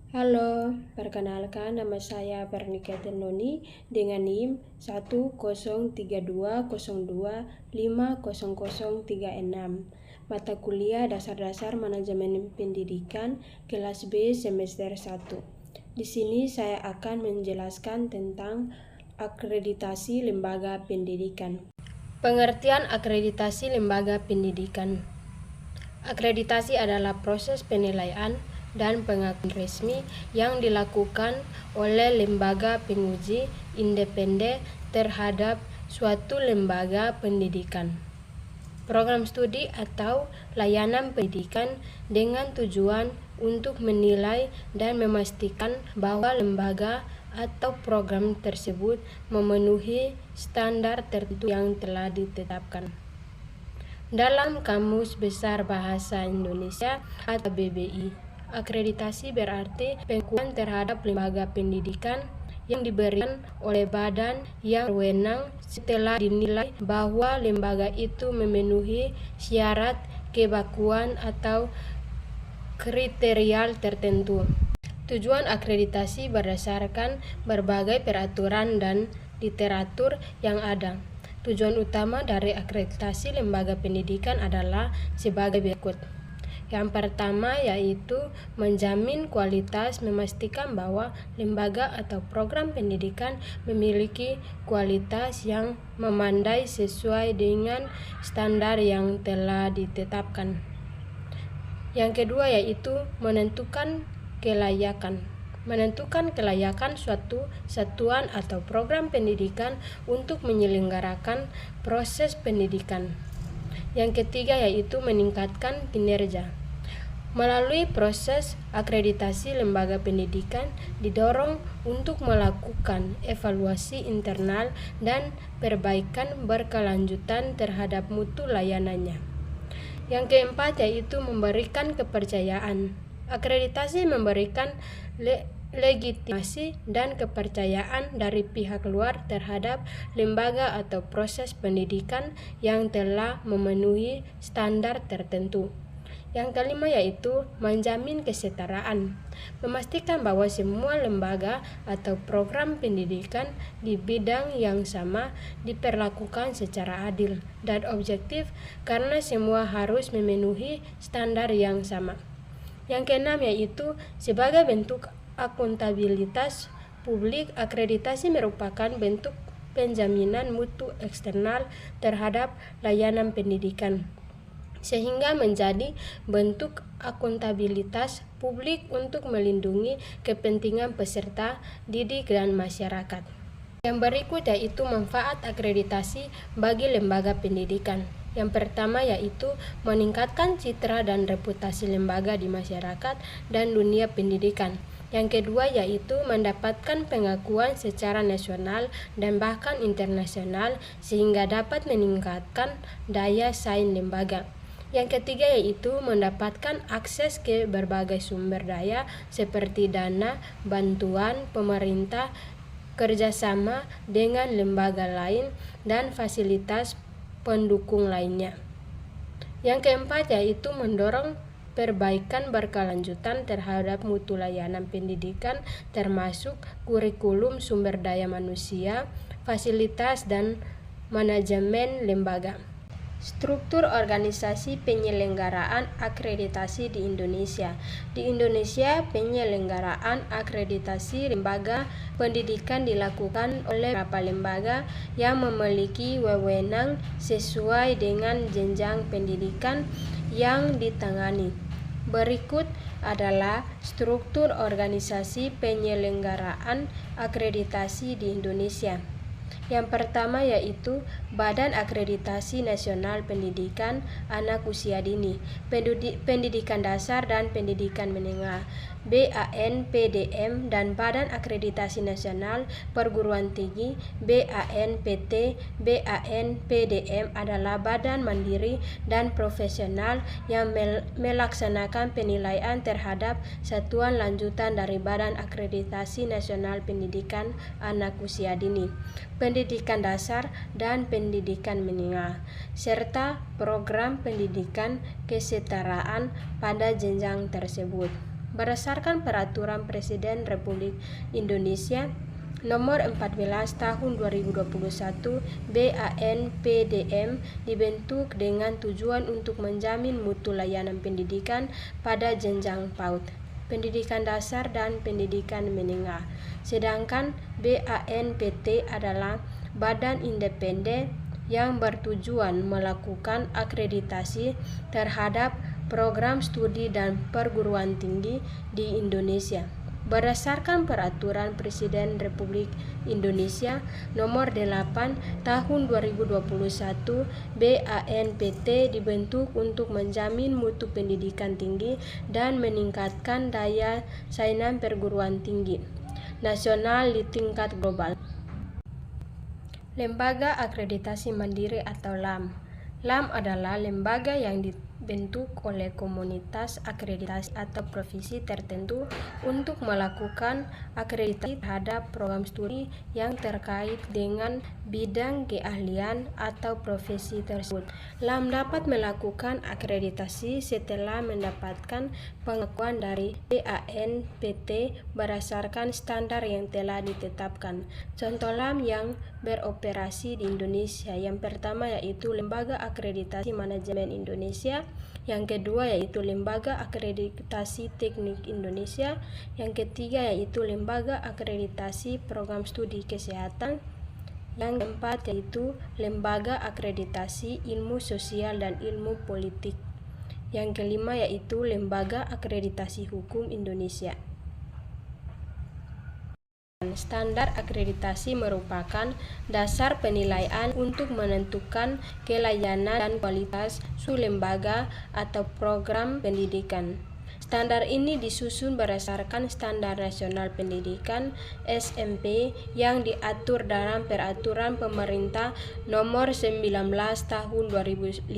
Halo, perkenalkan nama saya Pernika Tenoni dengan NIM 10320250036. Mata kuliah Dasar-Dasar Manajemen Pendidikan kelas B semester 1. Di sini saya akan menjelaskan tentang akreditasi lembaga pendidikan. Pengertian akreditasi lembaga pendidikan. Akreditasi adalah proses penilaian dan pengakuan resmi yang dilakukan oleh lembaga penguji independen terhadap suatu lembaga pendidikan, program studi atau layanan pendidikan dengan tujuan untuk menilai dan memastikan bahwa lembaga atau program tersebut memenuhi standar tertentu yang telah ditetapkan. Dalam Kamus Besar Bahasa Indonesia atau BBI, akreditasi berarti pengakuan terhadap lembaga pendidikan yang diberikan oleh badan yang berwenang setelah dinilai bahwa lembaga itu memenuhi syarat kebakuan atau kriteria tertentu. Tujuan akreditasi berdasarkan berbagai peraturan dan literatur yang ada. Tujuan utama dari akreditasi lembaga pendidikan adalah sebagai berikut. Yang pertama yaitu menjamin kualitas, memastikan bahwa lembaga atau program pendidikan memiliki kualitas yang memadai sesuai dengan standar yang telah ditetapkan. Yang kedua yaitu menentukan kelayakan suatu satuan atau program pendidikan untuk menyelenggarakan proses pendidikan. Yang ketiga yaitu meningkatkan kinerja. Melalui proses akreditasi lembaga pendidikan didorong untuk melakukan evaluasi internal dan perbaikan berkelanjutan terhadap mutu layanannya. Yang keempat yaitu memberikan kepercayaan. Akreditasi memberikan legitimasi dan kepercayaan dari pihak luar terhadap lembaga atau proses pendidikan yang telah memenuhi standar tertentu. Yang kelima yaitu menjamin kesetaraan, memastikan bahwa semua lembaga atau program pendidikan di bidang yang sama diperlakukan secara adil dan objektif karena semua harus memenuhi standar yang sama. Yang keenam yaitu sebagai bentuk akuntabilitas publik, akreditasi merupakan bentuk penjaminan mutu eksternal terhadap layanan pendidikan, sehingga menjadi bentuk akuntabilitas publik untuk melindungi kepentingan peserta didik dan masyarakat. Yang berikut yaitu manfaat akreditasi bagi lembaga pendidikan. Yang pertama yaitu meningkatkan citra dan reputasi lembaga di masyarakat dan dunia pendidikan. Yang kedua yaitu mendapatkan pengakuan secara nasional dan bahkan internasional sehingga dapat meningkatkan daya saing lembaga. Yang ketiga yaitu mendapatkan akses ke berbagai sumber daya seperti dana, bantuan pemerintah, kerjasama dengan lembaga lain, dan fasilitas pendukung lainnya. Yang keempat yaitu mendorong perbaikan berkelanjutan terhadap mutu layanan pendidikan termasuk kurikulum, sumber daya manusia, fasilitas, dan manajemen lembaga. Struktur organisasi penyelenggaraan akreditasi di Indonesia. Di Indonesia, penyelenggaraan akreditasi lembaga pendidikan dilakukan oleh beberapa lembaga yang memiliki wewenang sesuai dengan jenjang pendidikan yang ditangani. Berikut adalah struktur organisasi penyelenggaraan akreditasi di Indonesia. Yang pertama yaitu Badan Akreditasi Nasional Pendidikan Anak Usia Dini, Pendidikan Dasar dan Pendidikan Menengah, BANPDM, dan Badan Akreditasi Nasional Perguruan Tinggi, BANPT. BANPDM adalah badan mandiri dan profesional yang melaksanakan penilaian terhadap satuan lanjutan dari Badan Akreditasi Nasional Pendidikan Anak Usia Dini, Pendidikan Dasar dan Pendidikan Menengah, serta program pendidikan kesetaraan pada jenjang tersebut. Berdasarkan Peraturan Presiden Republik Indonesia Nomor 14 Tahun 2021, BANPDM dibentuk dengan tujuan untuk menjamin mutu layanan pendidikan pada jenjang PAUD, pendidikan dasar dan pendidikan menengah. Sedangkan BANPT adalah badan independen yang bertujuan melakukan akreditasi terhadap program studi dan perguruan tinggi di Indonesia. Berdasarkan Peraturan Presiden Republik Indonesia Nomor 8 Tahun 2021, BANPT dibentuk untuk menjamin mutu pendidikan tinggi dan meningkatkan daya saing perguruan tinggi nasional di tingkat global. Lembaga Akreditasi Mandiri atau LAM. LAM adalah lembaga yang dibentuk oleh komunitas akreditasi atau profesi tertentu untuk melakukan akreditasi terhadap program studi yang terkait dengan bidang keahlian atau profesi tersebut. LAM dapat melakukan akreditasi setelah mendapatkan pengakuan dari BANPT berdasarkan standar yang telah ditetapkan. Contoh LAM yang beroperasi di Indonesia yang pertama yaitu Lembaga Akreditasi Manajemen Indonesia, yang kedua yaitu Lembaga Akreditasi Teknik Indonesia, yang ketiga yaitu Lembaga Akreditasi Program Studi Kesehatan, yang keempat yaitu Lembaga Akreditasi Ilmu Sosial dan Ilmu Politik, yang kelima yaitu Lembaga Akreditasi Hukum Indonesia. Standar akreditasi merupakan dasar penilaian untuk menentukan kelayakan dan kualitas suatu lembaga atau program pendidikan. Standar ini disusun berdasarkan Standar Nasional Pendidikan SMP yang diatur dalam Peraturan Pemerintah Nomor 19 Tahun 2005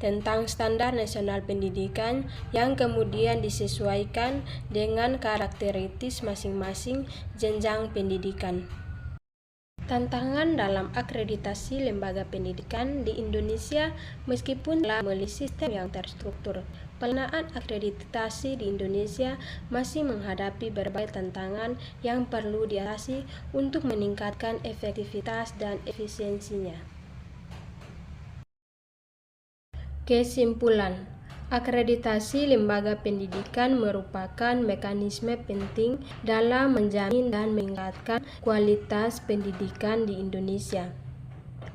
tentang Standar Nasional Pendidikan yang kemudian disesuaikan dengan karakteristik masing-masing jenjang pendidikan. Tantangan dalam akreditasi lembaga pendidikan di Indonesia. Meskipun telah memiliki sistem yang terstruktur, pelaksanaan akreditasi di Indonesia masih menghadapi berbagai tantangan yang perlu diatasi untuk meningkatkan efektivitas dan efisiensinya. Kesimpulan, akreditasi lembaga pendidikan merupakan mekanisme penting dalam menjamin dan meningkatkan kualitas pendidikan di Indonesia.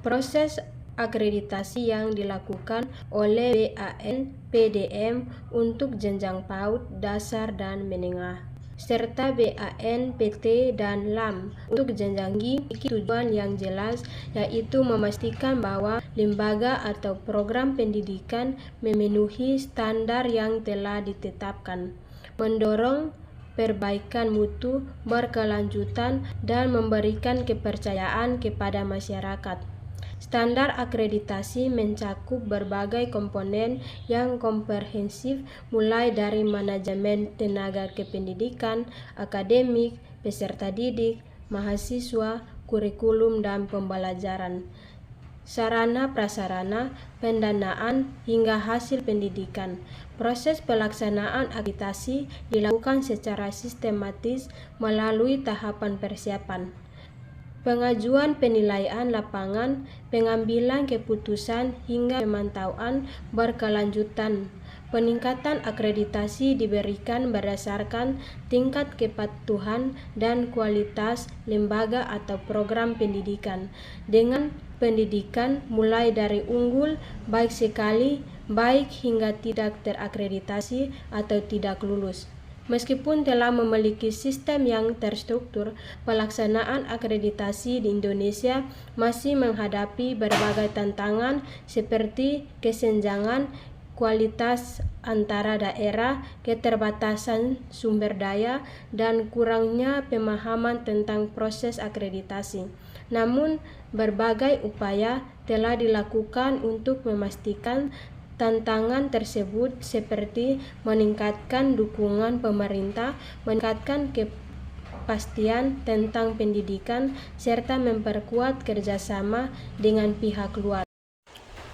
Proses akreditasi yang dilakukan oleh BANPDM untuk jenjang PAUD, dasar dan menengah, serta BANPT dan LAM untuk jenjang tinggi memiliki tujuan yang jelas, yaitu memastikan bahwa lembaga atau program pendidikan memenuhi standar yang telah ditetapkan, mendorong perbaikan mutu berkelanjutan, dan memberikan kepercayaan kepada masyarakat. Standar akreditasi mencakup berbagai komponen yang komprehensif, mulai dari manajemen tenaga kependidikan, akademik, peserta didik, mahasiswa, kurikulum dan pembelajaran, sarana prasarana, pendanaan, hingga hasil pendidikan. Proses pelaksanaan akreditasi dilakukan secara sistematis melalui tahapan persiapan, pengajuan penilaian lapangan, pengambilan keputusan, hingga pemantauan berkelanjutan. Peningkatan akreditasi diberikan berdasarkan tingkat kepatuhan dan kualitas lembaga atau program pendidikan, dengan pendidikan mulai dari unggul, baik sekali, baik hingga tidak terakreditasi atau tidak lulus. Meskipun telah memiliki sistem yang terstruktur, pelaksanaan akreditasi di Indonesia masih menghadapi berbagai tantangan seperti kesenjangan kualitas antara daerah, keterbatasan sumber daya, dan kurangnya pemahaman tentang proses akreditasi. Namun, berbagai upaya telah dilakukan untuk memastikan tantangan tersebut, seperti meningkatkan dukungan pemerintah, meningkatkan kepastian tentang pendidikan, serta memperkuat kerjasama dengan pihak luar.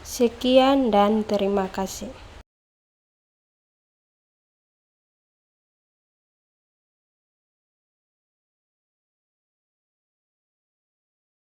Sekian dan terima kasih.